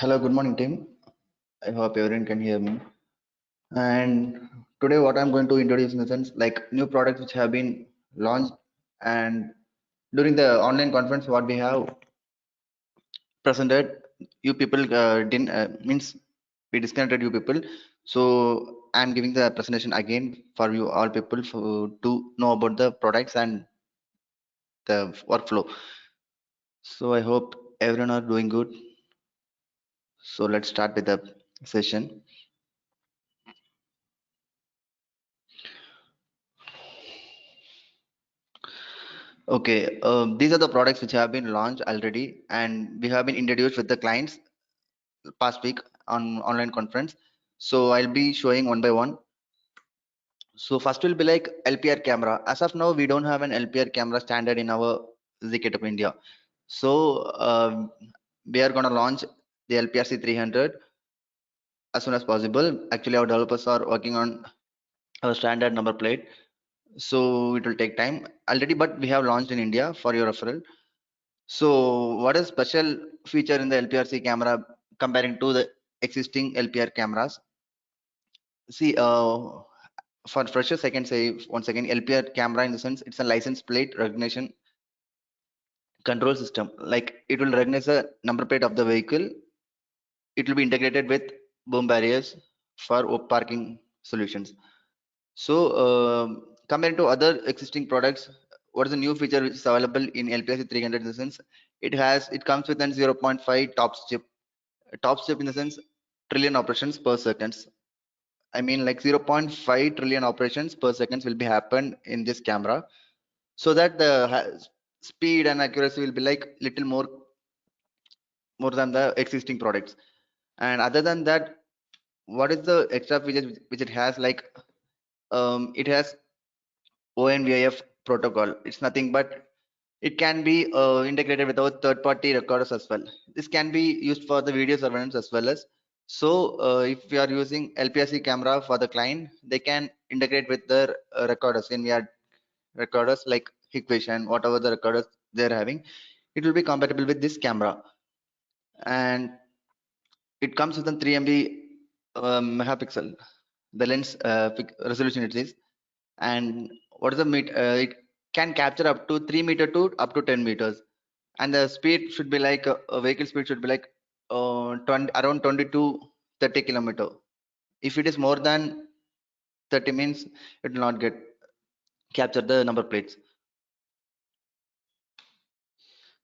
Hello, good morning, team. I hope everyone can hear me. And today, what I'm going to introduce in the sense like new products which have been launched, and during the online conference, what we have presented, you people didn't means we disconnected you people. So I'm giving the presentation again for you all people to know about the products and the workflow. So I hope everyone are doing good. So let's start with the session. Okay, these are the products which have been launched already, and we have been introduced with the clients past week on online conference. So I'll be showing one by one. So first will be like LPR camera. As of now, we don't have an LPR camera standard in our ZKTech India. So we are gonna launch the LPRC 300 as soon as possible. Actually, our developers are working on a standard number plate, so it will take time already, but we have launched in India for your referral. So what is special feature in the LPRC camera comparing to the existing LPR cameras? See, for freshers, I can say once again, LPR camera in the sense it's a license plate recognition control system. Like it will recognize the number plate of the vehicle. It will be integrated with boom barriers for parking solutions. So compared to other existing products, what is the new feature which is available in LPRC 300 in the sense it comes with an 0.5 top step in the sense trillion operations per seconds. I mean like 0.5 trillion operations per seconds will be happen in this camera, so that the speed and accuracy will be like little more than the existing products. And other than that, what is the extra features which it has? Like it has ONVIF protocol. It's nothing but it can be integrated with our third-party recorders as well. This can be used for the video surveillance as well as. So if we are using LPRC camera for the client, they can integrate with their recorders, NVR recorders like Hikvision, whatever the recorders they're having. It will be compatible with this camera, and it comes with a 3 MB megapixel, the lens resolution it is. And what is the it can capture up to 3 meter to up to 10 meters, and the speed should be like a vehicle speed should be like 20, around 20 to 30 kilometer. If it is more than 30 means it will not get capture the number plates.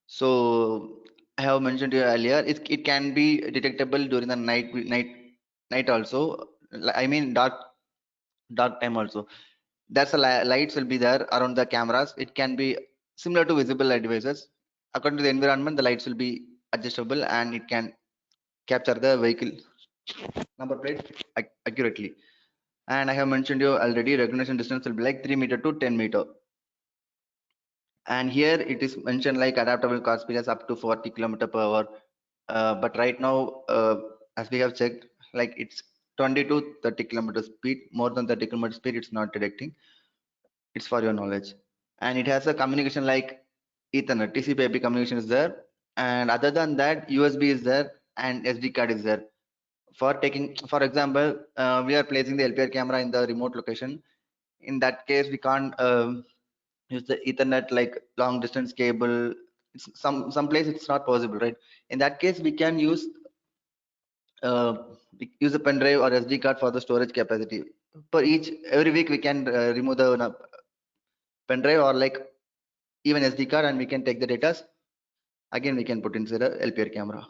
So I have mentioned to you earlier, it can be detectable during the night also. I mean dark time also. That's the lights will be there around the cameras. It can be similar to visible light devices. According to the environment, the lights will be adjustable and it can capture the vehicle number plate accurately. And I have mentioned you already, recognition distance will be like 3 meter to 10 meter. And here it is mentioned like adaptable car speed is up to 40 kilometer per hour. But right now, as we have checked, like it's 20 to 30 kilometer speed. More than 30 kilometer speed, it's not detecting. It's for your knowledge. And it has a communication like Ethernet, TCP/IP communication is there. And other than that, USB is there and SD card is there. For taking, for example, we are placing the LPR camera in the remote location. In that case, we can't use the Ethernet like long distance cable. Some place it's not possible, right? In that case, we can use a pen drive or SD card for the storage capacity. For each every week, we can remove the pen drive or like even SD card, and we can take the data. Again, we can put inside a LPR camera.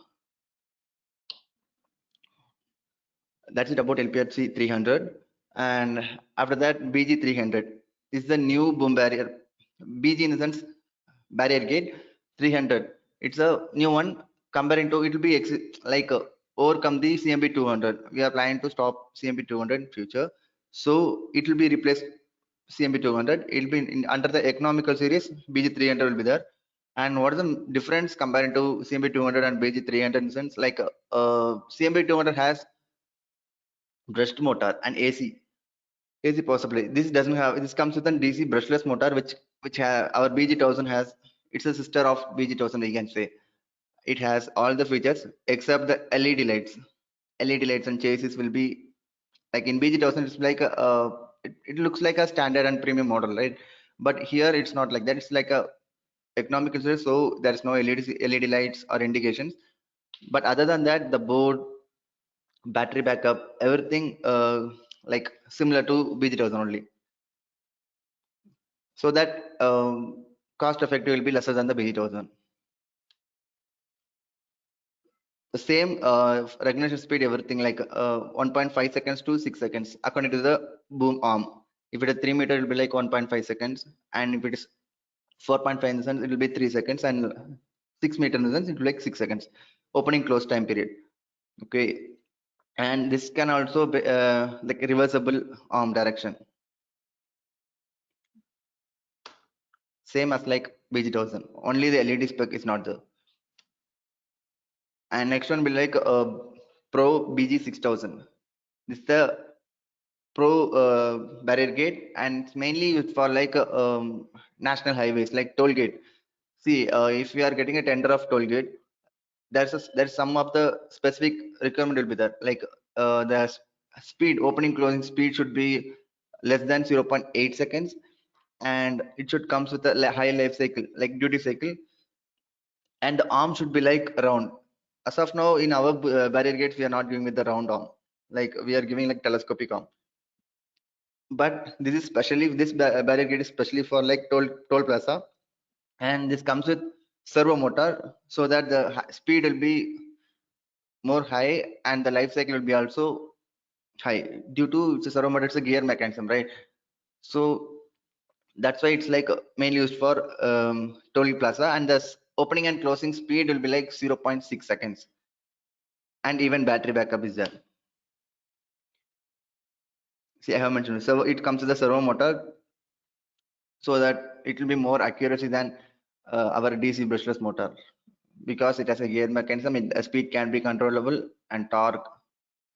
That's it about LPRC 300. And after that, BG 300 is the new boom barrier. BG in the sense barrier gate 300. It's a new one. Comparing to it will be like overcome the CMB 200. We are planning to stop CMB 200 in future. So it will be replaced CMB 200. It will be under the economical series. BG 300 will be there. And what is the difference comparing to CMB 200 and BG 300 in the sense like CMB 200 has brushed motor and AC possibly. This doesn't have. This comes with a DC brushless motor, which our BG 1000 has. It's a sister of BG 1000, you can say. It has all the features except the LED lights. LED lights and chassis will be like in BG1000. It's like it looks like a standard and premium model, right? But here it's not like that. It's like a economic insurance, so there's no LED lights or indications. But other than that, the board, battery backup, everything like similar to BG1000 only. So that cost effective will be lesser than the BG1000. The same recognition speed, everything like 1.5 seconds to 6 seconds according to the boom arm. If it is 3 meter, it will be like 1.5 seconds, and if it is 4.5 in the sense, it will be 3 seconds, and 6 meter in the sense, it will be like 6 seconds. Opening close time period. Okay, and this can also be like reversible arm direction, same as like BG1000. Only the LED spec is not there. And next one will be like Pro BG6000. This is the Pro barrier gate, and it's mainly used for like national highways like toll gate. See, if we are getting a tender of toll gate, there's some of the specific requirement will be there. Like the speed, opening closing speed should be less than 0.8 seconds, and it should comes with a high life cycle, like duty cycle, and the arm should be like round. As of now, in our barrier gates, we are not giving with the round arm. Like we are giving like telescopic arm. But this is specially this barrier gate is specially for like toll plaza, and this comes with servo motor so that the speed will be more high and the life cycle will be also high due to it's a servo motor, it's a gear mechanism, right? So that's why it's like mainly used for toll plaza, and the opening and closing speed will be like 0.6 seconds, and even battery backup is there. See, I have mentioned, so it comes with the servo motor so that it will be more accuracy than our DC brushless motor, because it has a gear mechanism. The speed can be controllable, and torque,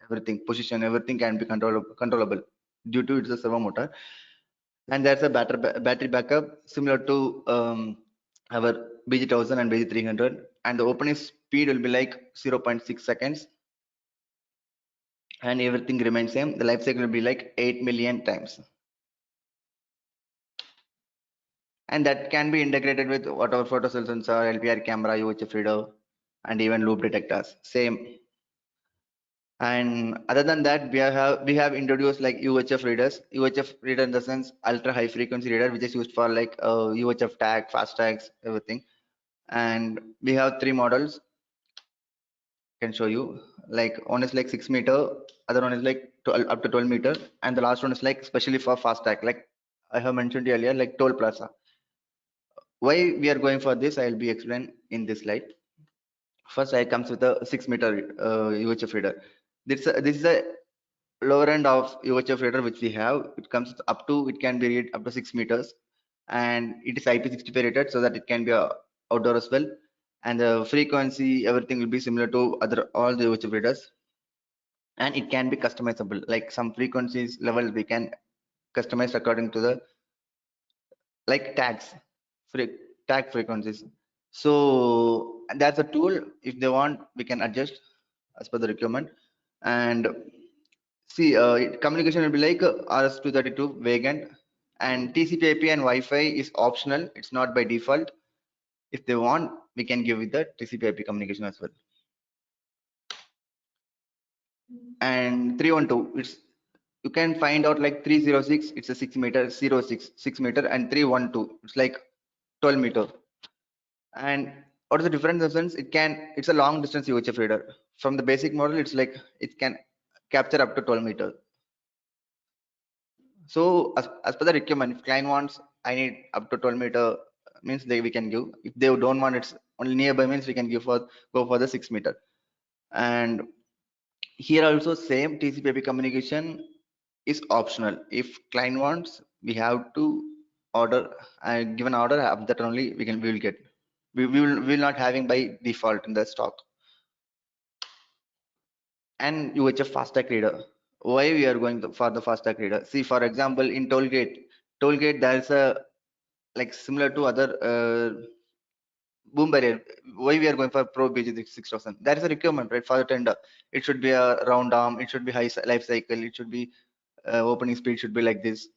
everything, position, everything can be controllable due to it's a servo motor. And there's a battery backup similar to our BG1000 and BG300, and the opening speed will be like 0.6 seconds, and everything remains same. The life cycle will be like 8 million times, and that can be integrated with whatever photo cell sensor, LPR camera, UHF reader, and even loop detectors. Same. And other than that, we have introduced like UHF readers. UHF reader in the sense ultra high frequency reader, which is used for like UHF tag, fast tags, everything. And we have three models. Can show you. Like one is like 6 meter, other one is like 12, up to 12 meter, and the last one is like especially for fast tag. Like I have mentioned earlier, like toll plaza. Why we are going for this, I'll be explain in this slide. First, I comes with a 6 meter UHF reader. This is a lower end of UHF reader which we have. It comes up to, it can be read up to 6 meters, and it is IP65 rated so that it can be outdoor as well. And the frequency, everything will be similar to other all the UHF readers, and it can be customizable. Like some frequencies level we can customize according to the like tags, free tag frequencies. So that's a tool. If they want, we can adjust as per the requirement. And see, communication will be like RS-232 Vagrant, and TCP/IP and Wi-Fi is optional. It's not by default. If they want, we can give with the TCP/IP communication as well. And 312, it's you can find out like 306. It's a 6 meter, 6 meter, and 312. It's like 12 meter. And what is the difference in the sense? It's a long distance UHF reader. From the basic model, it's like it can capture up to 12 meter. So as per the requirement, if client wants, I need up to 12 meter, means we can give. If they don't want, it's only nearby, means we can go for the 6 meter. And here also same TCP/IP communication is optional. If client wants, we have to order, give an order, of that only we will get. We will not having by default in the stock. And UHF FASTag reader. Why we are going for the FASTag reader? See, for example, in toll gate, there's a like similar to other boom barrier. Why we are going for Pro BG 6000? That is a requirement, right, for the tender. It should be a round arm. It should be high life cycle. It should be opening speed should be like this.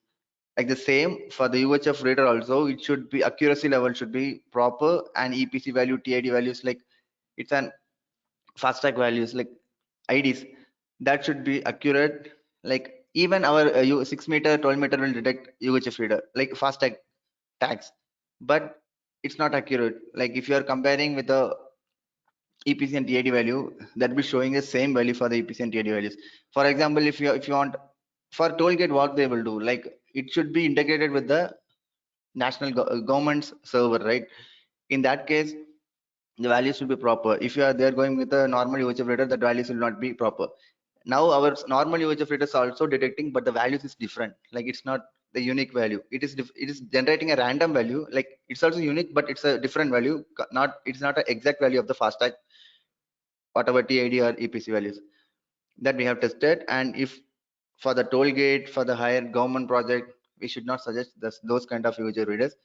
Like the same for the UHF reader also, it should be accuracy level should be proper, and EPC value, TID values, like it's an fast track values like IDs, that should be accurate. Like even our 6 meter, 12 meter will detect UHF reader like fast tag tags, but it's not accurate. Like if you are comparing with the EPC and TID value, that will be showing the same value for the EPC and TID values. For example, if you want for toll gate, what they will do, like it should be integrated with the national government's server, right? In that case, the values will be proper. If you are there going with a normal UHF reader, the values will not be proper. Now our normal UHF readers are also detecting, but the values is different. Like it's not the unique value. It is generating a random value. Like it's also unique, but it's a different value. Not it's not an exact value of the FASTag, whatever TID or EPC values that we have tested. And if for the toll gate, for the higher government project, we should not suggest those kind of UHF readers.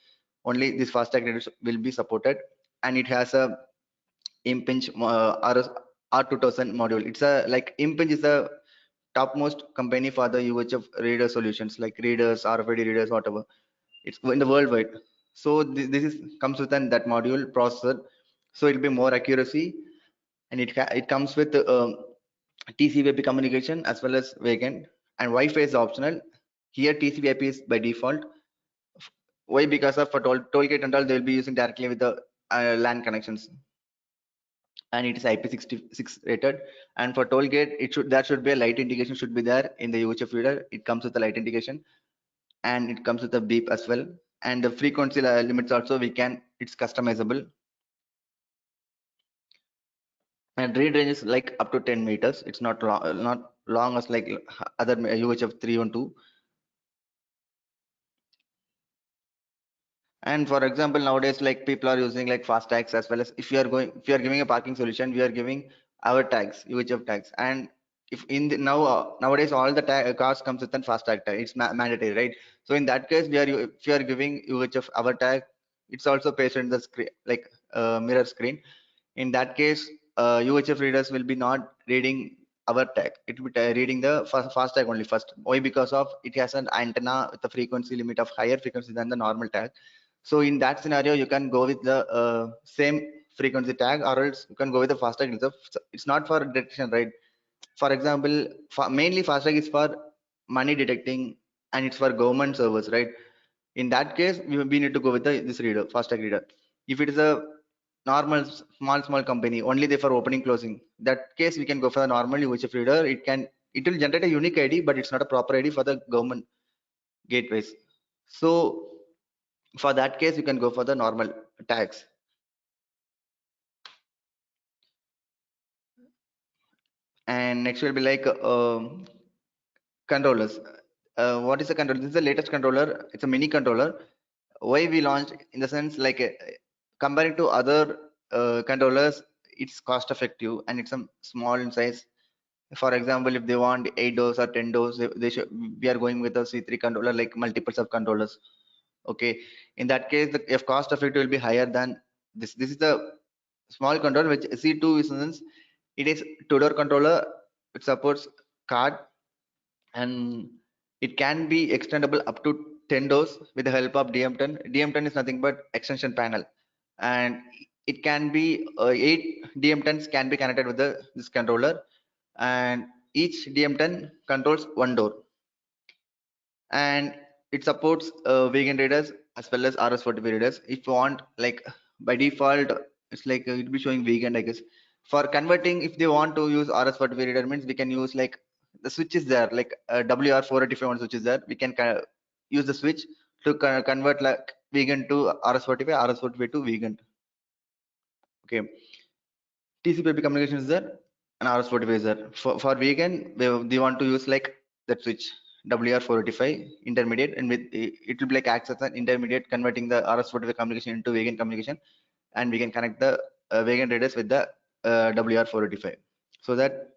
Only this FASTag readers will be supported, and it has a Impinj R2000 module. It's a like Impinj is a topmost company for the UHF reader solutions, like readers, RFID readers, whatever. It's in the worldwide. So this is comes with that module processor, so it'll be more accuracy, and it comes with TCP/IP communication as well as weekend, and Wi-Fi is optional. Here TCP/IP is by default. Why? Because of for toll gate and all, they will be using directly with the LAN connections, and it is IP66 rated. And for toll gate, that should be a light indication should be there in the UHF reader. It comes with a light indication, and it comes with a beep as well. And the frequency limits also it's customizable. And read range is like up to 10 meters. It's not long as like other UHF 312. And for example, nowadays, like people are using like fast tags as well as if you are giving a parking solution, we are giving our tags, UHF tags. And if in the nowadays all the cars comes with a fast tag, it's mandatory, right? So in that case, if you are giving UHF our tag, it's also pasted in the screen like mirror screen. In that case, UHF readers will be not reading our tag. It will be reading the fast tag only first. Why? Because of it has an antenna with a frequency limit of higher frequency than the normal tag. So in that scenario, you can go with the same frequency tag, or else you can go with the fast tag itself. It's not for detection, right? For example, mainly fast tag is for money detecting, and it's for government servers, right? In that case, we need to go with this reader, fast tag reader. If it is a normal small company, only they for opening closing, that case we can go for the normal UHF reader. It will generate a unique ID, but it's not a proper ID for the government gateways. So for that case, you can go for the normal tags. And next will be like controllers. What is a controller? This is the latest controller. It's a mini controller. Why we launched in the sense like comparing to other controllers, it's cost effective and it's a small in size. For example, if they want 8 doors or 10 doors, they should we are going with a C3 controller, like multiples of controllers. Okay, in that case, the if cost effective will be higher than this. This is the small controller which C2 is in sense, it is two-door controller. It supports card, and it can be extendable up to 10 doors with the help of DM10. DM10 is nothing but extension panel, and it can be 8 DM10s can be connected with this controller, and each DM10 controls one door, and it supports vegan readers as well as RS-40 readers. If you want, like by default, it's like it'll be showing vegan, I guess. For converting, if they want to use RS-40 reader, means we can use like the switch is there, like WR485 switch is there. We can use the switch to convert like vegan to RS-45, RS-45 to vegan. Okay, TCP/IP communication is there, and RS-45 is there. For vegan, they want to use like that switch WR485 intermediate, and with it will be like acts as an intermediate converting the RS-45 communication into vegan communication, and we can connect the vegan readers with the WR485, so that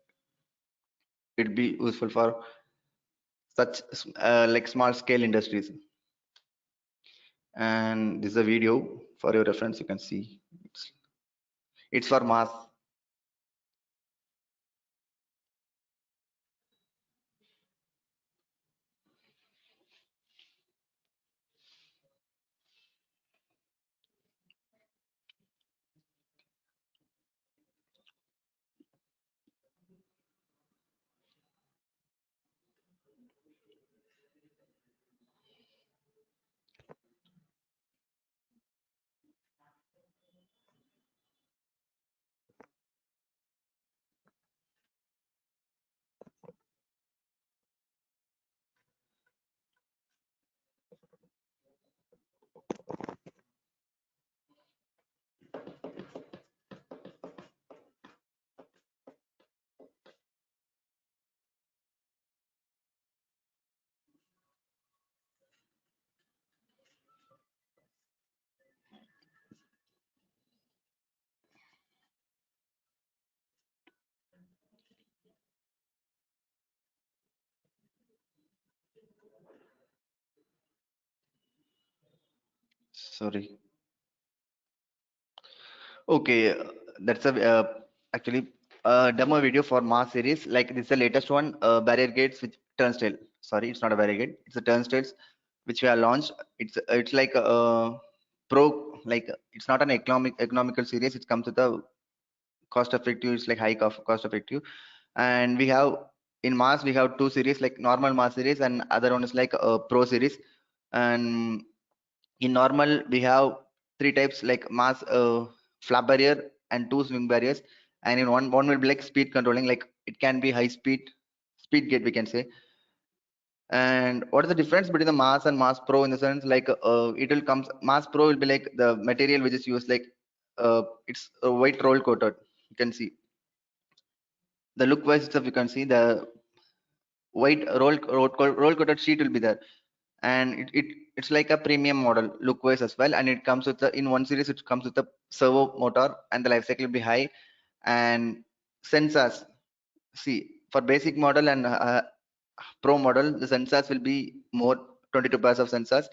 it be useful for such like small scale industries. And this is a video for your reference, you can see. It's for mass. Sorry. Okay, that's a actually demo video for Mars series. Like this is the latest one, barrier gates with turnstile. Sorry, it's not a barrier gate. It's a turnstiles which we have launched. It's like a pro, like it's not an economical series. It comes with a cost effective. It's like high cost effective. And we have in Mars we have two series, like normal Mars series, and other one is like a pro series. And in normal we have three types, like mass flap barrier and two swing barriers, and in one will be like speed controlling, like it can be high speed gate we can say. And what is the difference between the mass and mass pro? In the sense, like it will comes mass pro will be like the material which is used, like it's a white roll coated, you can see the look wise stuff, you can see the white roll coated sheet will be there. And it's like a premium model look wise as well, and it comes with in one series it comes with a servo motor, and the life cycle will be high. And sensors, see, for basic model and pro model, the sensors will be more, 22 pairs of sensors.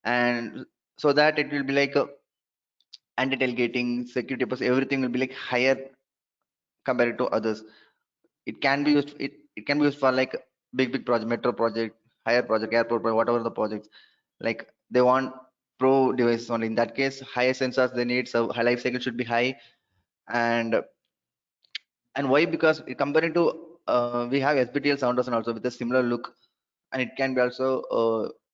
And so that it will be like anti-tailgating, security purpose, everything will be like higher compared to others. It can be used, it can be used for like big project, metro project, higher project, airport project, whatever the projects. Like they want pro devices only. In that case, higher sensors they need, so high life cycle should be high. and and why? Because comparing to we have SBTL sound dozen also with a similar look, and it can be also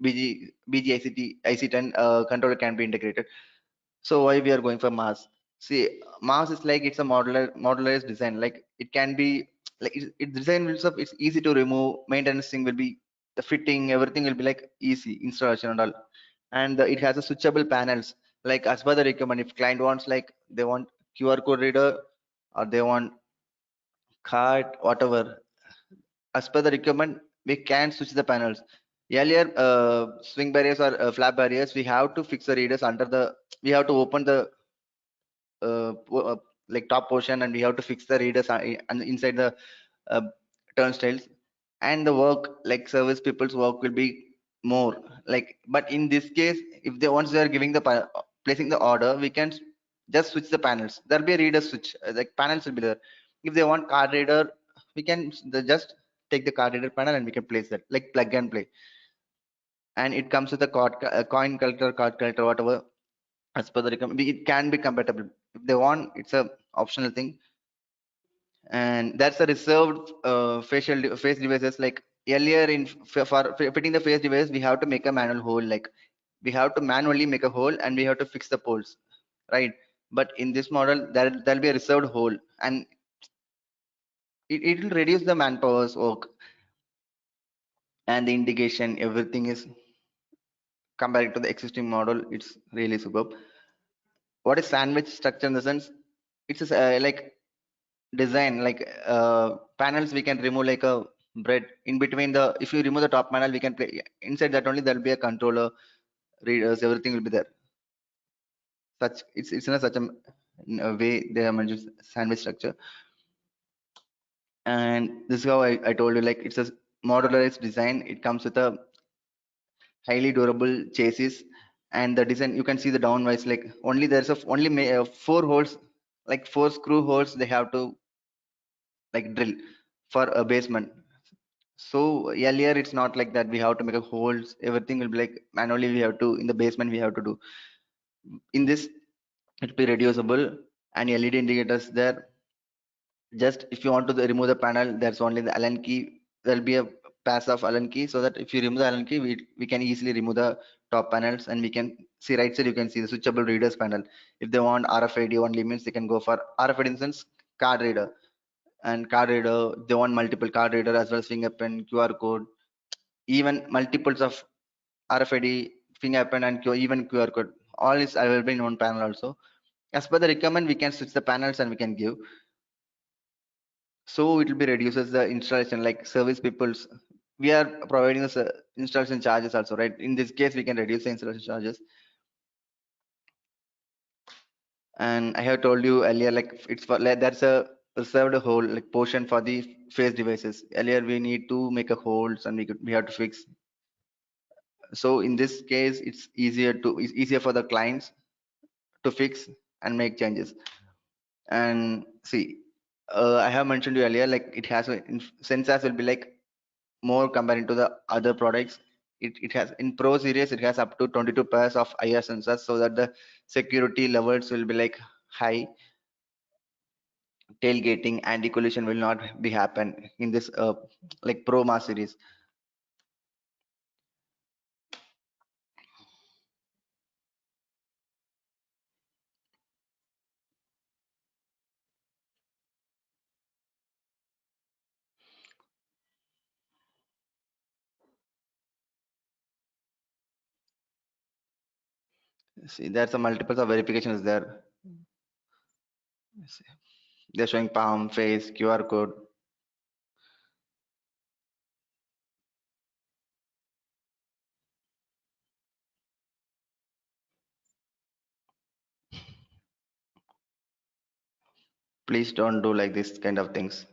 IC10 controller can be integrated. So why we are going for Mars? See, Mars is like it's a modularized design. Like it can be like it design will stuff. It's easy to remove. Maintenance thing will be the fitting. Everything will be like easy installation and all. And it has a switchable panels. Like as per the requirement, if client wants, like they want QR code reader or they want card, whatever, as per the requirement, we can switch the panels. Earlier, swing barriers or flap barriers, we have to fix the readers under the. We have to open the like top portion, and we have to fix the readers and inside the uh, turnstiles. And the work, like service people's work will be more, like. But in this case, if they once they are giving the placing the order, we can just switch the panels. There'll be a reader switch, like panels will be there. If they want card reader, we can just take the card reader panel and we can place that, like plug and play. And it comes with a coin collector, card collector, whatever, as per the recommend. It can be compatible if they want. It's a optional thing. And that's a reserved face devices. Like earlier in for fitting the face device, we have to make a manual hole, like we have to manually make a hole and we have to fix the poles, right? But in this model, there'll be a reserved hole, and it will reduce the manpower's work. And the indication, everything is compared to the existing model, it's really superb. What is sandwich structure? In the sense, it's like design, like panels we can remove, like a bread in between the. If you remove the top panel, we can play inside that only. There'll be a controller, readers, everything will be there. Such it's in a such a way they have managed sandwich structure. And this is how I told you, like it's a modularized design. It comes with a highly durable chassis. And the design, you can see the downwise, like only there's a only four holes, like 4 screw holes they have to like drill for a basement. So earlier it's not like that. We have to make a holes. Everything will be like manually. We have to in the basement. We have to do. In this, it will be reducible and LED indicators there. Just if you want to remove the panel, there's only the Allen key. There'll be a pass of Allen key, so that if you remove the Allen key, we can easily remove the top panels, and we can see right side. You can see the switchable readers panel. If they want RFID only, means they can go for RFID in the sense card reader, and card reader. They want multiple card reader as well as fingerprint, QR code, even multiples of RFID, fingerprint, and even QR code. All is available in one panel also. As per the requirement, we can switch the panels and we can give. So it will be reduces the installation, like service people's. We are providing the installation charges also, right? In this case, we can reduce the installation charges. And I have told you earlier, like it's for like that's a reserved hole like portion for the face devices. Earlier, we need to make a holes and we have to fix. So in this case, it's easier for the clients to fix and make changes. And see, I have mentioned you earlier, like it has sensors will be like more comparing to the other products. It has in Pro series, it has up to 22 pairs of IR sensors, so that the security levels will be like high. Tailgating, anti-collision will not be happen in this like Pro Mass series. See, there's a multiples of verifications there. See, they're showing palm, face, QR code. Please don't do like this kind of things.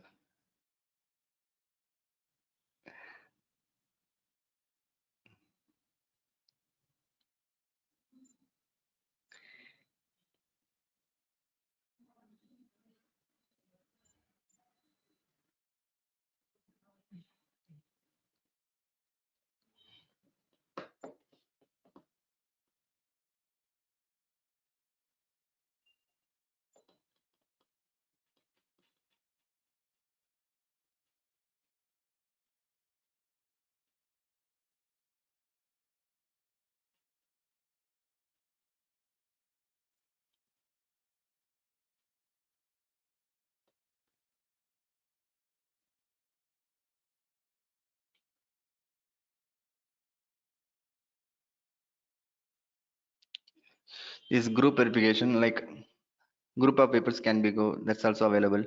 This group verification, like group of papers can be go. That's also available.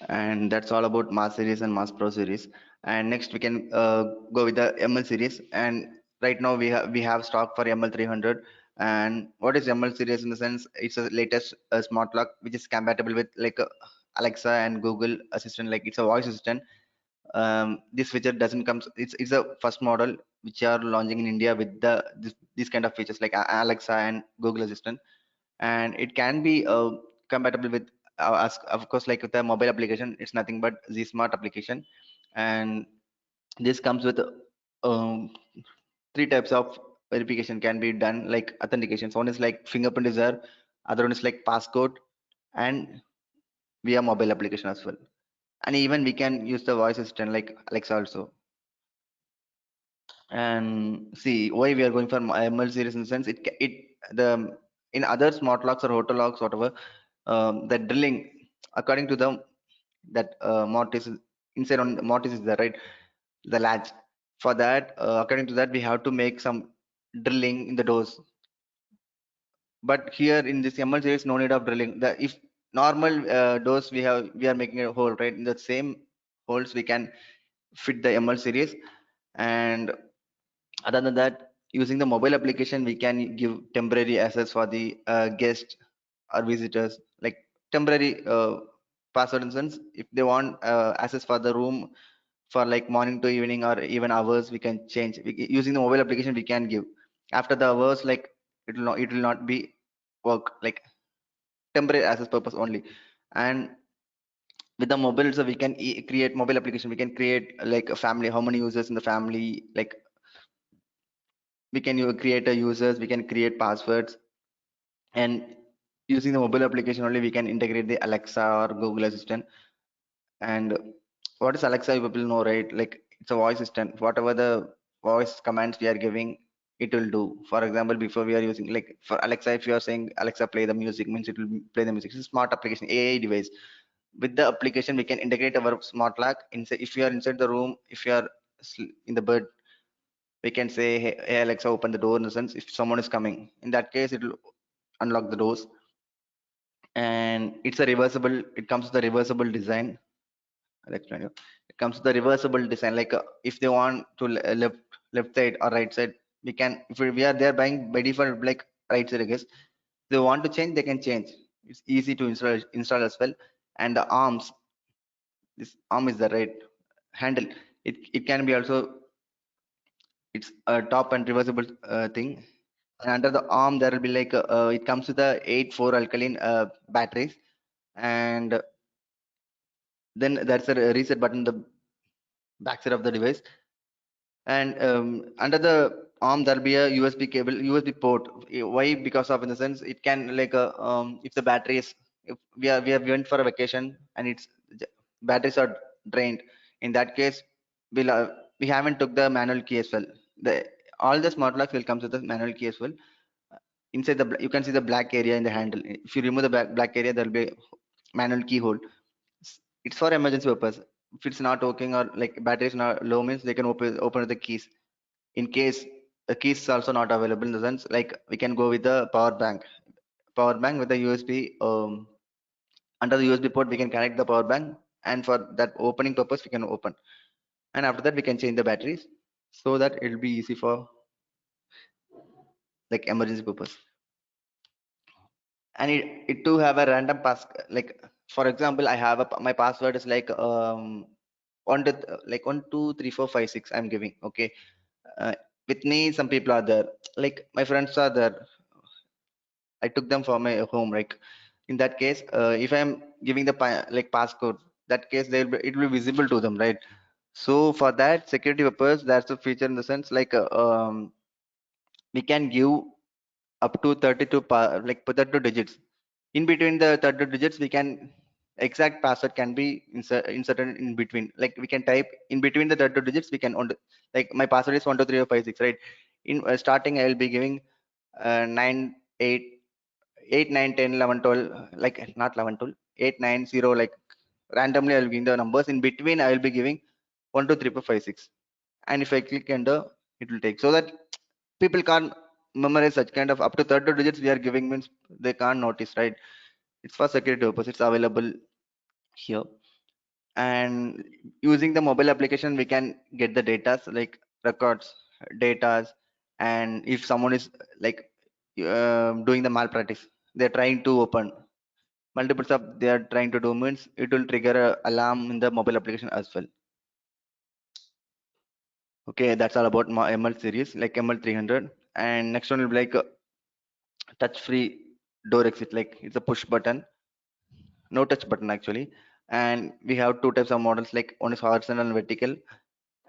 And that's all about Mass series and Mass Pro series. And next we can go with the ML series. And right now we have stock for ML 300. And what is ML series in the sense? It's a latest smart lock which is compatible with like Alexa and Google Assistant. Like it's a voice assistant. This feature doesn't come. It's a first model which are launching in India with this kind of features like Alexa and Google Assistant, and it can be compatible with us, of course, like with the mobile application. It's nothing but the smart application, and this comes with um, 3 types of verification can be done, like authentication. So one is like fingerprint is there, other one is like passcode, and via mobile application as well. And even we can use the voice assistant like Alexa also. And see why we are going for ML series in the sense it the in other smart locks or hotel locks whatever, the drilling according to the that mortise inside on the mortise is there, right? The latch for that, according to that we have to make some drilling in the doors. But here in this ML series no need of drilling. The if normal doors we are making a hole, right? In the same holes we can fit the ML series. And other than that, using the mobile application we can give temporary access for the guests or visitors, like temporary password in the sense if they want access for the room for like morning to evening or even hours, we can change. Using the mobile application, we can give. After the hours, like it will not be work, like temporary access purpose only. And with the mobile, so we can create mobile application. We can create like a family, how many users in the family, like we can create a users, we can create passwords. And using the mobile application only, we can integrate the Alexa or Google Assistant. And what is Alexa? People know, right? Like it's a voice assistant. Whatever the voice commands we are giving, it will do. For example, before we are using like for Alexa, if you are saying Alexa play the music, means it will play the music. It's a smart application, AI device. With the application, we can integrate our smart lock inside. If you are inside the room, if you are in the bed, we can say, hey Alexa, open the door. In the sense, if someone is coming, in that case, it will unlock the doors. And it's a reversible. It comes with a reversible design. I'll explain you. It comes to the reversible design. Like if they want to left side or right side, we can. If we are there buying by default like right side, I guess. If they want to change, they can change. It's easy to install as well. And the arms, this arm is the right handle. It can be also. It's a top and reversible thing. And under the arm, there will be like it comes with the 8 4 alkaline batteries, and then there's a reset button the backside of the device. And under the arm there'll be a USB cable, USB port. Why? Because of, in the sense, it can like if the battery is, if we went for a vacation and it's batteries are drained, in that case we haven't took the manual key as well. The all the smart locks will come with the manual key as well. Inside the you can see the black area in the handle. If you remove the black area, there'll be manual key hole. It's for emergency purpose. If it's not working or like battery is not low, means they can open with the keys. In case the keys is also not available, in the sense like we can go with the power bank with the USB. Under the USB port we can connect the power bank, and for that opening purpose we can open. And after that we can change the batteries, so that it'll be easy for like emergency purpose. And it to have a random pass, like for example, I have my password is like one to like 1 2 3 4 5 6 I'm giving. Okay. uh, with me some people are there, like my friends are there. I took them for my home. Like in that case, if I'm giving the like passcode, that case it will be visible to them, right? So for that security purpose, that's a feature in the sense like we can give up to 32 like 32 digits. In between the 32 digits, we can exact password can be inserted in between. Like we can type in between the 32 digits. We can like my password is 1 2 3 4 5 6, right? In starting, I will be giving 9 8 8 9 10 11 12, like not 11 12, 8 9 0, like randomly I'll give the numbers. In between I will be giving 1 2 3 4 5 6, and if I click enter, it will take, so that people can't memorize such kind of up to 30 digits we are giving, means they can't notice, right? It's for security purpose. It's available here. And using the mobile application, we can get the data like records, datas. And if someone is like doing the malpractice, they're trying to open multiples of they are trying to do, means it will trigger a alarm in the mobile application as well. Okay, that's all about my ML series, like ML 300. And next one will be like touch free door exit, like it's a push button, no touch button actually. And we have two types of models, like one is horizontal and vertical,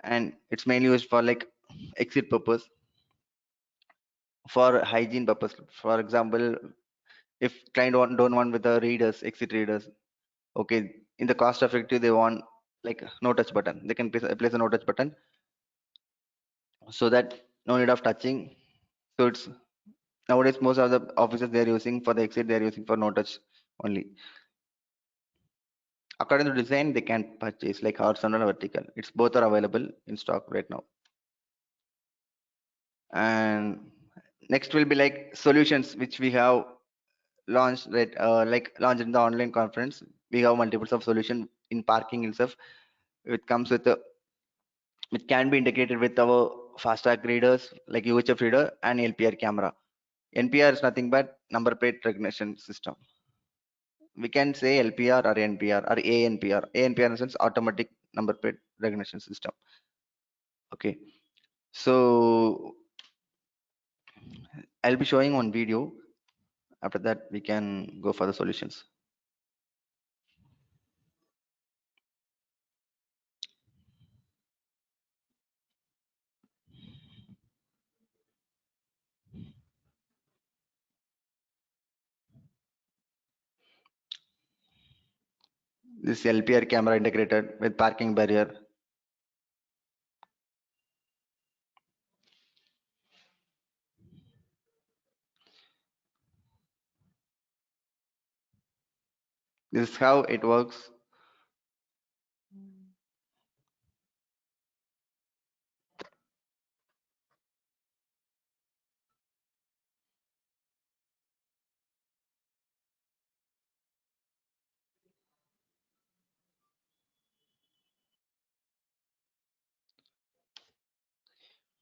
and it's mainly used for like exit purpose, for hygiene purpose. For example, if client don't want with the readers, exit readers, okay, in the cost effective, they want like no touch button, they can place a no touch button, so that no need of touching. So it's nowadays most of the offices they're using for the exit, they're using for no touch only. According to design, they can purchase like horizontal or vertical. It's both are available in stock right now. And next will be like solutions which we have launched, right? Like launched in the online conference. We have multiples of solution in parking itself. It comes with a, it can be integrated with our FASTag readers like UHF reader and LPR camera. NPR is nothing but number plate recognition system. we can say LPR or NPR or ANPR. ANPR in the sense automatic number plate recognition system. Okay, so I'll be showing one video. After that, we can go for the solutions. This LPR camera integrated with parking barrier. This is how it works.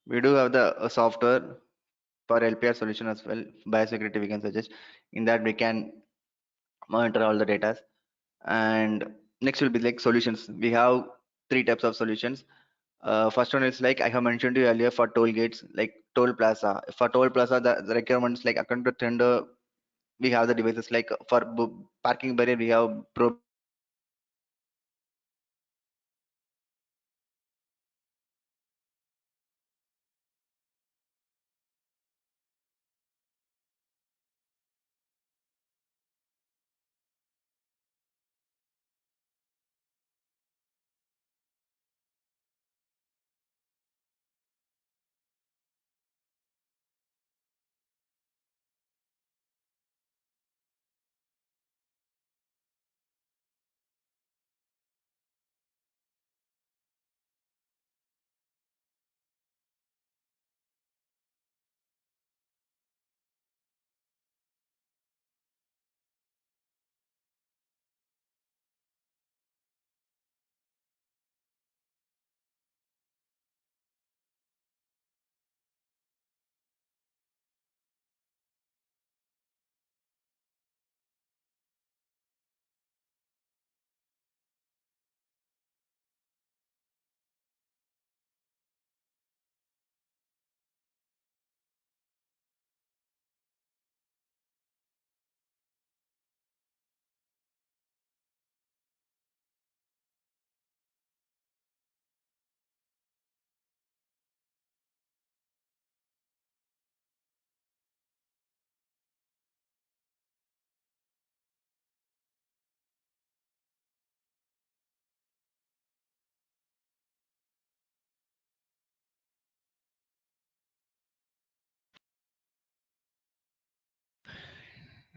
We do have the software for LPR solution as well. Biosecurity we can suggest. In that we can monitor all the data. And next will be like solutions. We have three types of solutions. First one is like I have mentioned to you earlier for toll gates, like toll plaza. For toll plaza, the requirements like according to tender, we have the devices like for parking barrier, we have pro.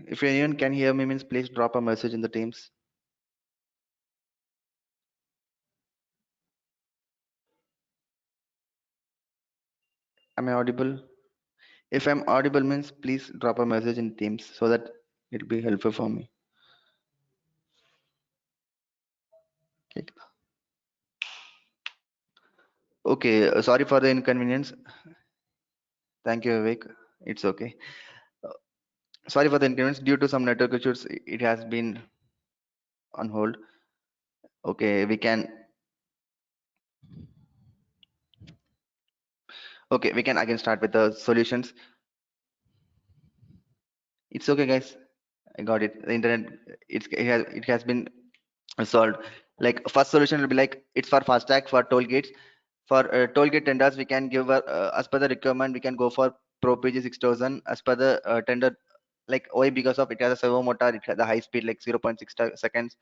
If anyone can hear me, means please drop a message in the Teams. Am I audible? If I'm audible, means please drop a message in Teams so that it'll be helpful for me. Okay. Okay. Sorry for the inconvenience. Thank you, Vivek. It's okay. Uh, Sorry for the inconvenience due to some network issues. It has been on hold. Okay, we can. Okay, we can again start with the solutions. It's okay, guys. I got it. The internet. It has been solved. Like first solution will be like it's for FASTag for toll gates. For toll gate tenders, we can give as per the requirement. We can go for Pro PG 6000 as per the tender. Like why? Because of it has a servo motor. It has the high speed like 0.6 seconds,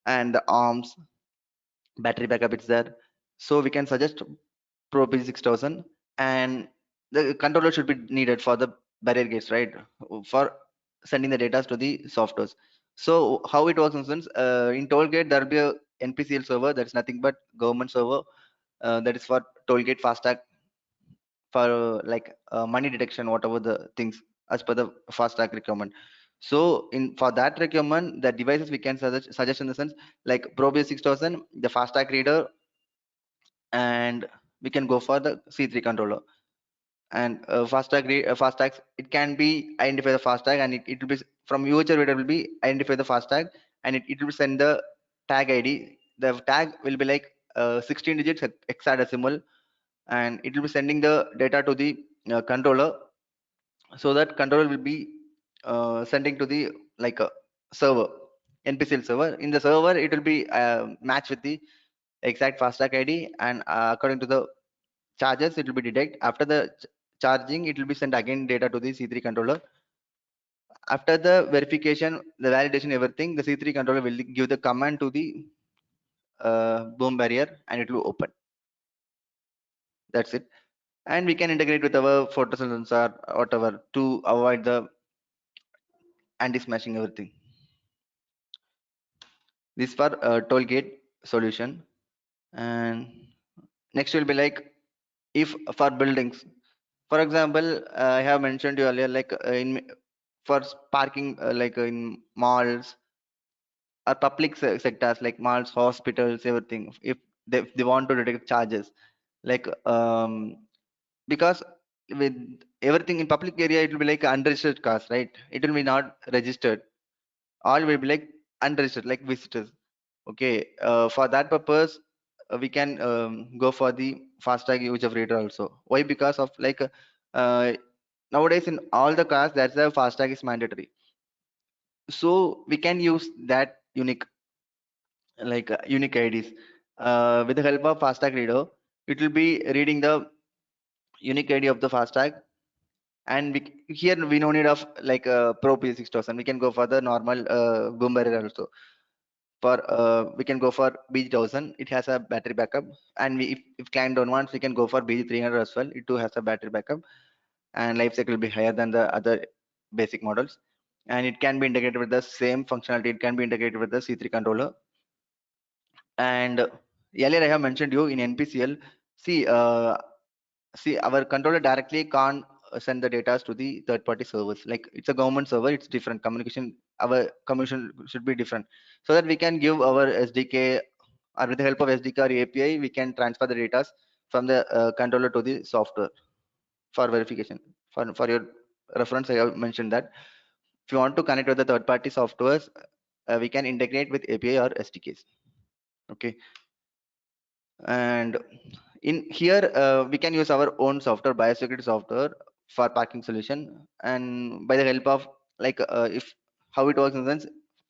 and the arms battery backup is there. So we can suggest Pro PG 6000, and the controller should be needed for the barrier gates, right? For sending the data to the softwares. So how it works in sense, in toll gate there will be a NPCL server, that is nothing but government server, that is for toll gate FASTag, for money detection, whatever the things as per the FASTag requirement. So in for that requirement, the devices we can suggest in the sense like Probase 6000, the FASTag reader, and we can go for the C3 controller. And fast tags, it can be identify the fast tag, and it will be from UHF reader will be identify the fast tag, and it will send the tag ID. The tag will be like 16 digits hexadecimal, and it will be sending the data to the controller, so that controller will be sending to the like a server, NPCL server. In the server, it will be matched with the exact fastag ID, and according to the charges, it will be detect. After the charging, it will be sent again data to the C3 controller. After the verification, the validation, everything, the C3 controller will give the command to the boom barrier, and it will open. That's it. And we can integrate with our photo sensor or whatever to avoid the anti-smashing everything. This for toll gate solution. And next will be like, if for buildings, for example, I have mentioned you earlier, like in for parking, like in malls or public sectors like malls, hospitals, everything. If they want to detect charges, like because with everything in public area, it will be like unregistered cars, right? It will be not registered. All will be like unregistered, like visitors. Okay, for that purpose, we can go for the fastag use of radar also. Why? Because of like nowadays in all the cars, that's the fastag is mandatory. So we can use that unique, like unique IDs. With the help of fastag reader, it will be reading the unique ID of the fastag, and here we no need of like Pro P6000. We can go for the normal boom barrier also. For we can go for BG1000. It has a battery backup, and if client don't want, we can go for BG300 as well. It too has a battery backup, and life cycle will be higher than the other basic models, and it can be integrated with the same functionality. It can be integrated with the C3 controller. And earlier I have mentioned you in NPCL. See, see, our controller directly can't send the data to the third-party servers. Like it's a government server, it's different communication. Our communication should be different, so that we can give our SDK, or with the help of SDK or API, we can transfer the data from the controller to the software for verification. For your reference, I have mentioned that if you want to connect with the third-party softwares, we can integrate with API or SDKs. Okay, and in here we can use our own software, biosecurity software, for parking solution. And by the help of like if how it works in the sense,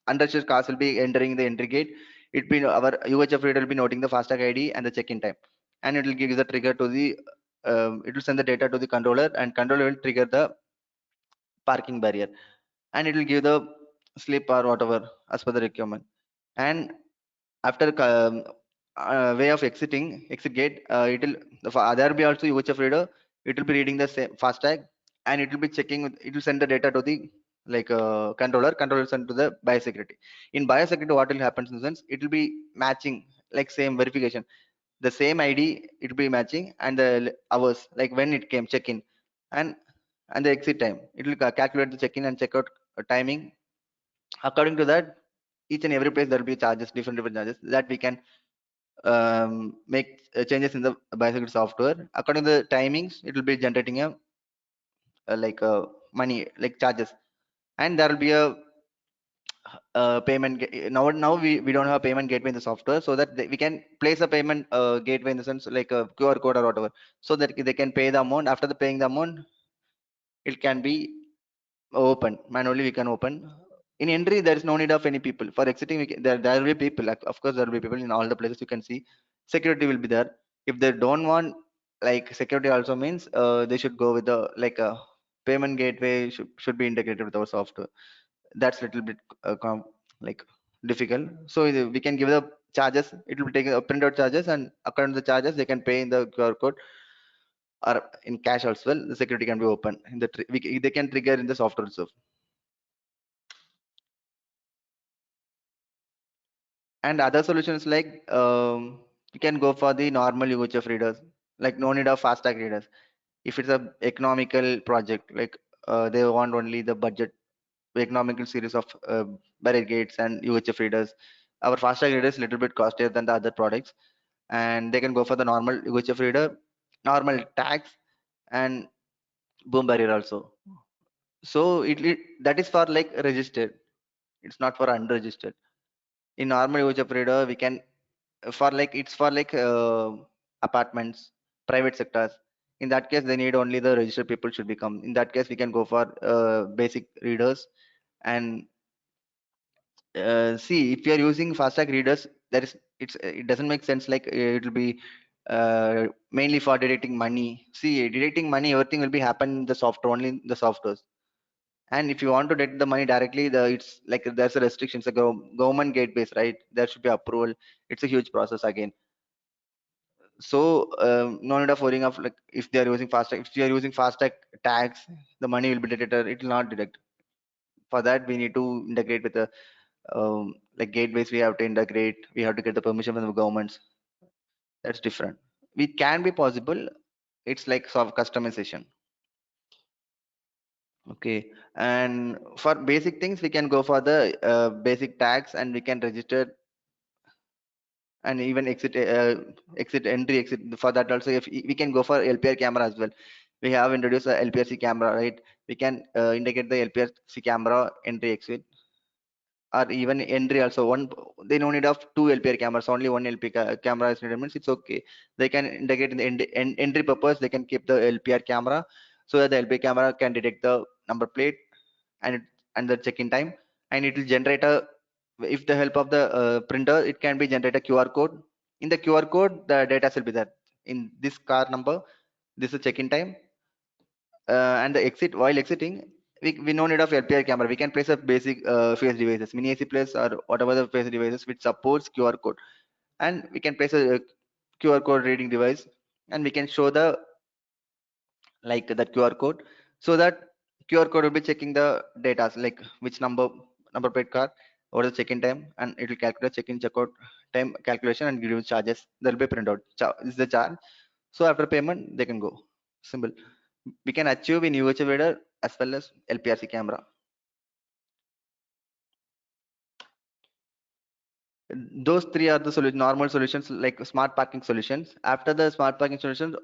unregistered cars will be entering the entry gate. It be our UHF reader will be noting the fastag ID and the check-in time, and it will give the trigger to the it will send the data to the controller, and controller will trigger the parking barrier, and it will give the slip or whatever as per the requirement. And after way of exit gate, it will there will be also UHF reader. It will be reading the same fastag, and it will be checking it will send the data to the like controller send to the biosecurity. In biosecurity, what will happen in the sense, it will be matching, like same verification, the same ID, it will be matching, and the hours, like when it came check in, and the exit time, it will calculate the check in and check out timing. According to that, each and every place there will be charges, different charges, that we can make changes in the bicycle software. According to the timings, it will be generating like money, like charges. And there will be a now we don't have a payment gateway in the software, so that we can place a payment gateway in the sense like a QR code or whatever, so that they can pay the amount. After the paying the amount, it can be open manually. We can open. In entry, there is no need of any people. For exiting, there will be people, like, of course there will be people in all the places. You can see security will be there. If they don't want like security also, means they should go with the like a payment gateway should be integrated with our software. That's little bit like difficult. So we can give the charges. It will take a printout charges, and according to the charges, they can pay in the QR code or in cash as well. The security can be open in the they can trigger in the software itself. And other solutions like you can go for the normal UHF readers, like no need of fastag readers. If it's a economical project, like they want only the budget economical series of barrier gates and UHF readers, our fastag reader is little bit costlier than the other products, and they can go for the normal UHF reader, normal tags, and boom barrier also. So that is for like registered. It's not for unregistered. In normal use of radar, we can for like it's for like apartments, private sectors. In that case, they need only the registered people should become. In that case, we can go for basic readers. And see, if you are using FASTag readers, there is it doesn't make sense. Like it will be mainly for detecting money. See, detecting money, everything will be happen in the software, only in the softwares. And if you want to detect the money directly, it's like there's a restriction. It's a government gate base, right? There should be approval. It's a huge process again. So no need of worrying of like if they are using FASTag. If you are using FASTag tags, the money will be detected. It will not detect. For that, we need to integrate with the like gateways. We have to integrate. We have to get the permission from the governments. That's different. It can be possible. It's like sort of customization. Okay, and for basic things, we can go for the basic tags, and we can register and even exit entry exit. For that also, if we can go for LPR camera as well. We have introduced a LPRC camera, right? We can indicate the LPRC camera entry exit, or even entry also. One, they no need of two LPR cameras, only one camera is needed, means it's okay. They can integrate in the entry purpose. They can keep the LPR camera so that the LPR camera can detect the number plate and and the check-in time, and it will generate a, if the help of the printer, it can be generate a QR code. In the QR code, the data will be there. In this car number, this is check-in time, and the exit. While exiting, we no need of LPR camera. We can place a basic face devices, mini AC place or whatever the face devices which supports QR code, and we can place a QR code reading device, and we can show the like that QR code, so that QR code will be checking the data like which number plate car, what is the check-in time, and it will calculate check-in checkout time calculation and give you charges. There will be printout. This is the charge. So after payment, they can go. Simple. We can achieve in UHF reader as well as LPRC camera. Those three are the normal solutions, like smart parking solutions. After the smart parking solutions,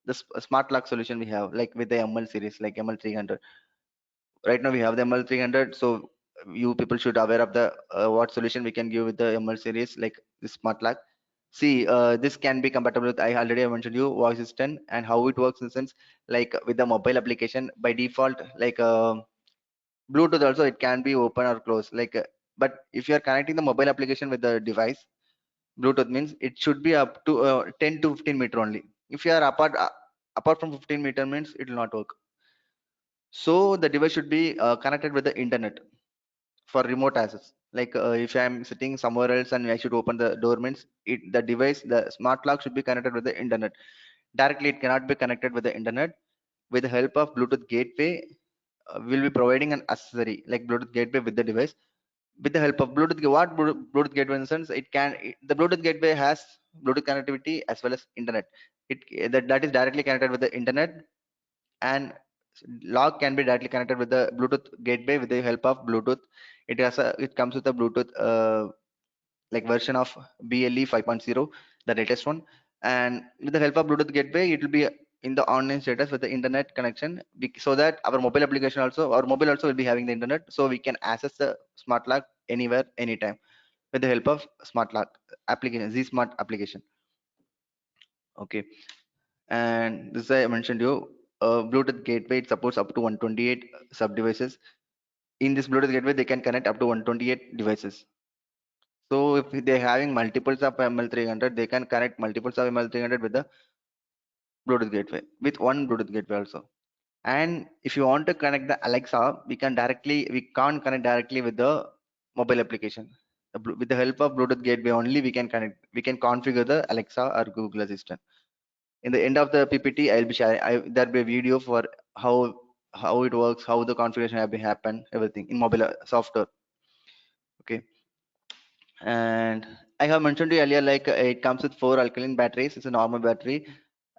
the smart lock solution we have, like with the ML series, like ML300. Right now we have the ML300, so you people should aware of the what solution we can give with the ML series, like the smart lock. See, this can be compatible with, I already mentioned you, voice assistant, and how it works in the sense, like with the mobile application by default, like Bluetooth also it can be open or closed. Like, but if you are connecting the mobile application with the device, Bluetooth means it should be up to 10 to 15 meter only. If you are apart from 15 meter means it will not work. So the device should be connected with the internet for remote access. Like if I'm sitting somewhere else and I should open the door means the device, the smart lock should be connected with the internet. Directly, it cannot be connected with the internet. With the help of Bluetooth gateway, we'll be providing an accessory like Bluetooth gateway with the device. With the help of Bluetooth, Bluetooth gateway in the sense the Bluetooth gateway has Bluetooth connectivity as well as internet. That is directly connected with the internet, and log can be directly connected with the Bluetooth gateway with the help of Bluetooth. It comes with a Bluetooth like version of BLE 5.0, the latest one. And with the help of Bluetooth gateway, it will be in the online status with the internet connection, so that our mobile application also, our mobile also will be having the internet, so we can access the smart lock anywhere, anytime with the help of smart lock application, Z Smart application. Okay, and this I mentioned you. Bluetooth gateway, it supports up to 128 sub devices. In this Bluetooth gateway, they can connect up to 128 devices. So if they're having multiples of ML300, they can connect multiples of ML300 with the Bluetooth gateway, with one Bluetooth gateway also. And if you want to connect the Alexa, we can't connect directly with the mobile application. With the help of Bluetooth gateway only, we can configure the Alexa or Google Assistant. In the end of the PPT, I'll be sharing, there'll be a video for how it works, how the configuration have been happen, everything in mobile software. Okay. And I have mentioned to you earlier, like it comes with 4 alkaline batteries. It's a normal battery,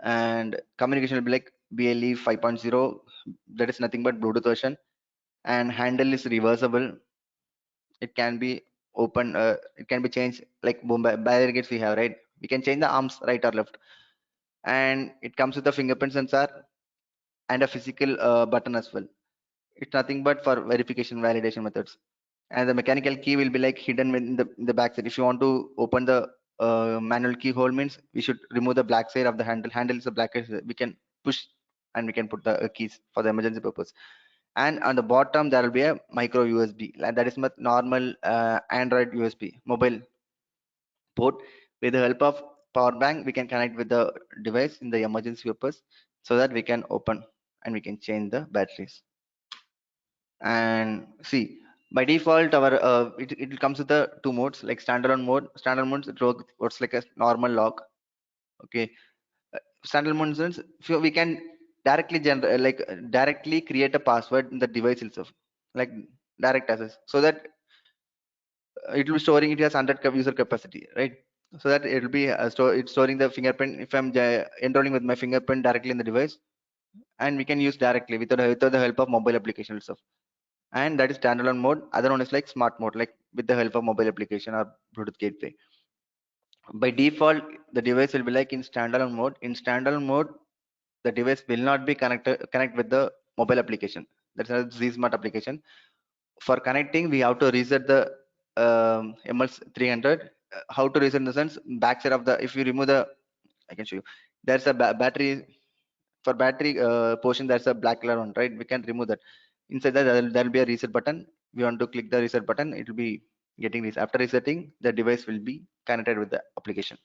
and communication will be like BLE 5.0. That is nothing but Bluetooth version, and handle is reversible. It can be open. It can be changed like boom barrier gates we have, right? We can change the arms right or left, and it comes with a fingerprint sensor, and a physical button as well. It's nothing but for verification validation methods. And the mechanical key will be like hidden in the back side. If you want to open the manual keyhole, means we should remove the black side of the handle. Handle is the black side. We can push and we can put the keys for the emergency purpose. And on the bottom there will be a micro USB, and that is my normal Android USB mobile port. With the help of power bank, we can connect with the device in the emergency purpose, so that we can open and we can change the batteries. And see, by default our it comes with the two modes, like standalone mode. Standalone mode, it works like a normal lock. Okay. Standalone mode means we can directly generate, like directly create a password in the device itself, like direct access, so that it will be storing, it has 100 user capacity, right? So that it will be it's storing the fingerprint. If I'm enrolling with my fingerprint directly in the device, and we can use directly without the help of mobile application itself. And that is standalone mode. Other one is like smart mode, like with the help of mobile application or Bluetooth gateway. By default, the device will be like in standalone mode. In standalone mode, the device will not be connect with the mobile application. That's a ZSmart application. For connecting, we have to reset the ML300. How to reset in the sense, backside of the, if you remove the, I can show you. There's a battery, for battery portion, there's a black color one, right? We can remove that. Inside that, there'll be a reset button. We want to click the reset button, it will be getting this. After resetting, the device will be connected with the application.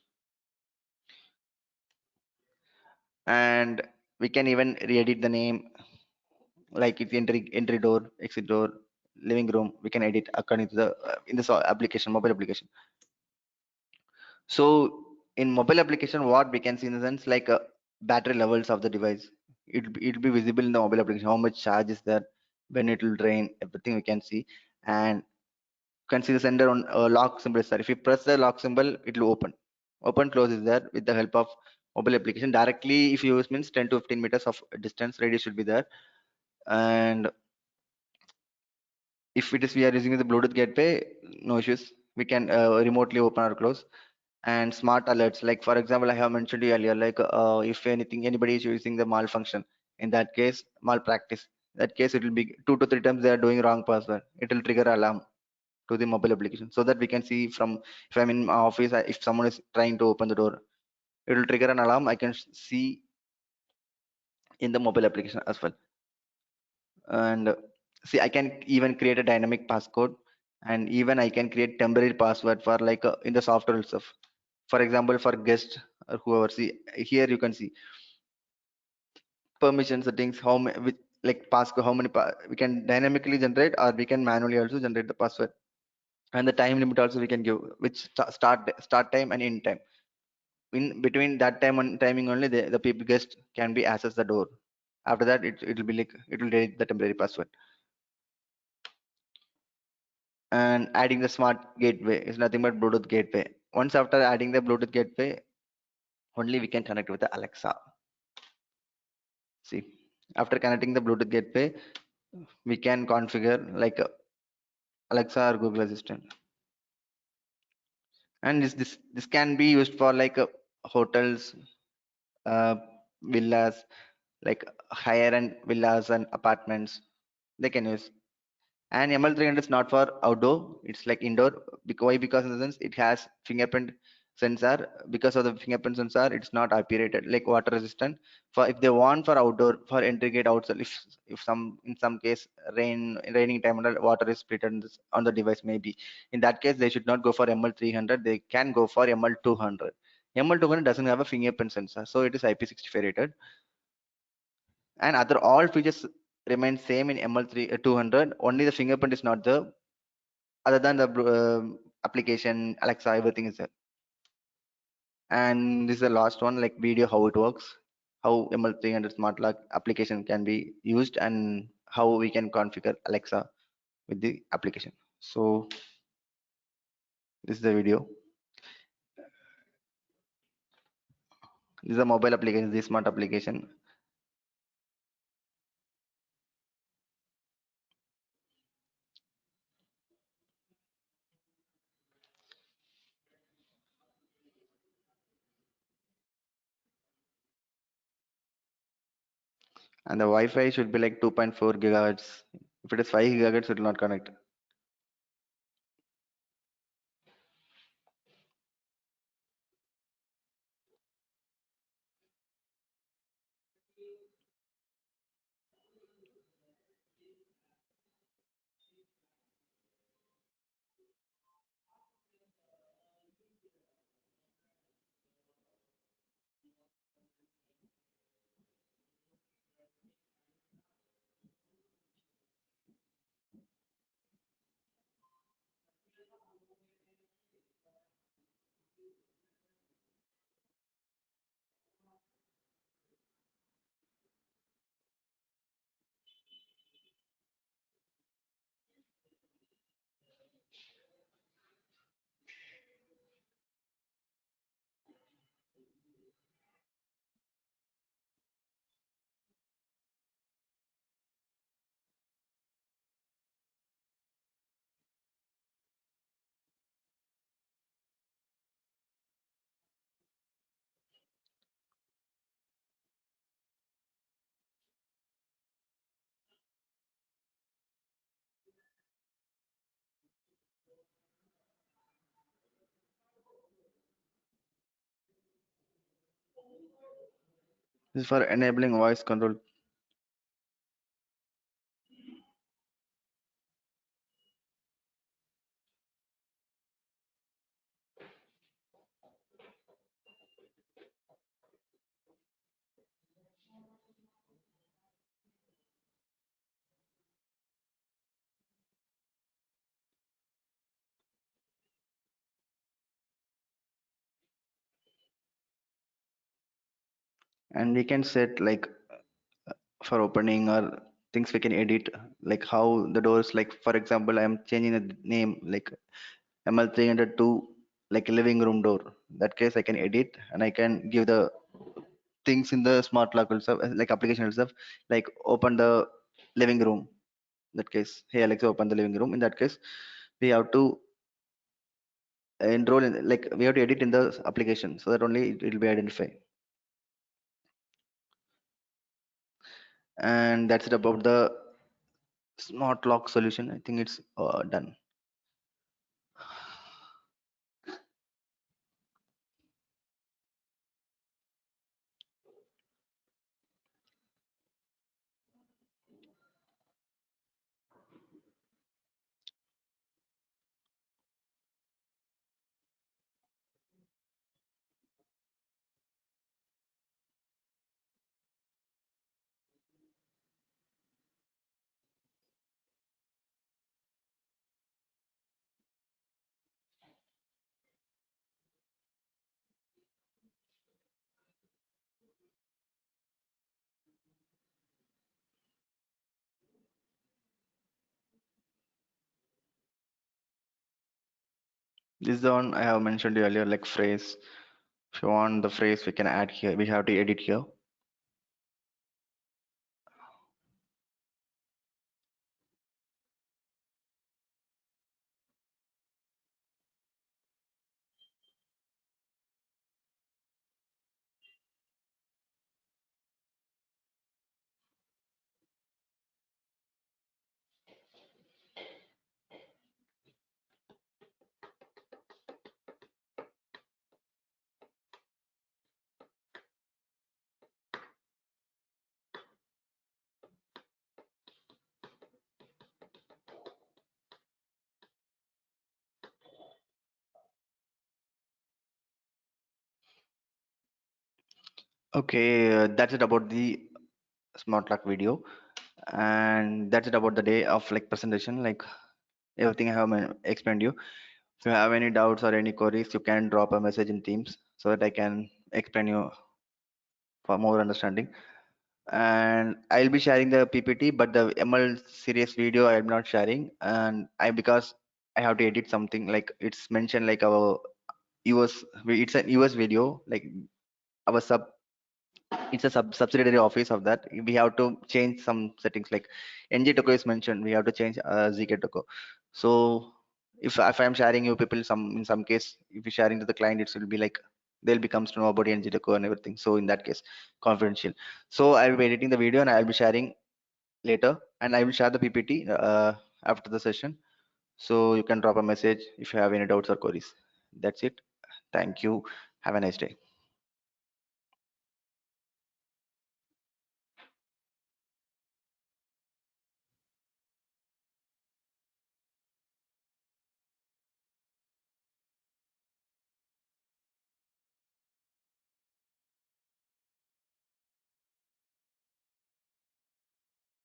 And we can even re-edit the name, like it's entry door, exit door, living room. We can edit according to the in the application, mobile application. So in mobile application, what we can see in the sense, like battery levels of the device, it'll be visible in the mobile application, how much charge is there, when it will drain, everything we can see. And you can see the sender on lock symbol is there. If you press the lock symbol, it will open close is there with the help of mobile application. Directly if you use, means 10 to 15 meters of distance radius should be there. And if it is we are using the Bluetooth gateway, no issues, we can remotely open or close. And smart alerts, like for example, I have mentioned you earlier, like if anything, anybody is using the malfunction, in that case, malpractice, that case, it will be 2 to 3 times they are doing wrong password, it will trigger alarm to the mobile application, so that we can see from, if I'm in my office, if someone is trying to open the door, it will trigger an alarm, I can see in the mobile application as well. And see, I can even create a dynamic passcode, and even I can create temporary password for, like in the software itself. For example, for guest or whoever, see here you can see permission settings, with, like passcode, how many we can dynamically generate, or we can manually also generate the password. And the time limit also we can give, which start time and end time. In between that time and timing only, the people guest can be access the door. After that, it will be like, it will delete the temporary password. And adding the smart gateway is nothing but Bluetooth gateway. Once after adding the Bluetooth gateway, only we can connect with the Alexa. See, after connecting the Bluetooth gateway, we can configure like Alexa or Google Assistant. And this can be used for like hotels, uh, villas, like higher end villas and apartments, they can use. And ML300 is not for outdoor, it's like indoor. Why? Because in the sense it has fingerprint sensor. Because of the fingerprint sensor, it's not IP rated, like water resistant. For if they want for outdoor, for entry gate outside, if some, in some case, raining time and water is split on the device, maybe in that case they should not go for ML300, they can go for ML200. ML200 doesn't have a fingerprint sensor, so it is IP65 rated. And other all features remain same in ML200. Only the fingerprint is not there. Other than the application, Alexa, everything is there. And this is the last one, like video, how it works, how ML300 smart lock application can be used, and how we can configure Alexa with the application. So this is the video. This is a mobile application, this smart application. And the Wi-Fi should be like 2.4 gigahertz. If it is 5 gigahertz, it will not connect. This is for enabling voice control. And we can set like for opening or things we can edit, like how the doors, like for example I'm changing the name like ML302, like living room door. That case I can edit and I can give the things in the smart lock itself, like application itself, like open the living room. That case, hey Alexa, open the living room. In that case, we have to enroll in, like we have to edit in the application so that only it will be identified. And that's it about the smart lock solution. I think it's done. This is the one I have mentioned earlier, like phrase. If you want the phrase, we can add here. We have to edit here. Okay, that's it about the smart lock video, and that's it about the day of like presentation. Like everything I have explained you. If you have any doubts or any queries, you can drop a message in Teams so that I can explain you for more understanding. And I'll be sharing the PPT, but the ML series video I'm not sharing, and I because I have to edit something, like it's mentioned like our US, it's an US video, like our sub, it's a subsidiary office of that. We have to change some settings, like NG Toko is mentioned, we have to change ZK Toko. So if I'm sharing you people, some in some case, if you're sharing to the client, it will be like they'll becomes to know about NGTeco and everything. So in that case, confidential. So I will be editing the video and I will be sharing later, and I will share the PPT after the session. So you can drop a message if you have any doubts or queries. That's it. Thank you. Have a nice day.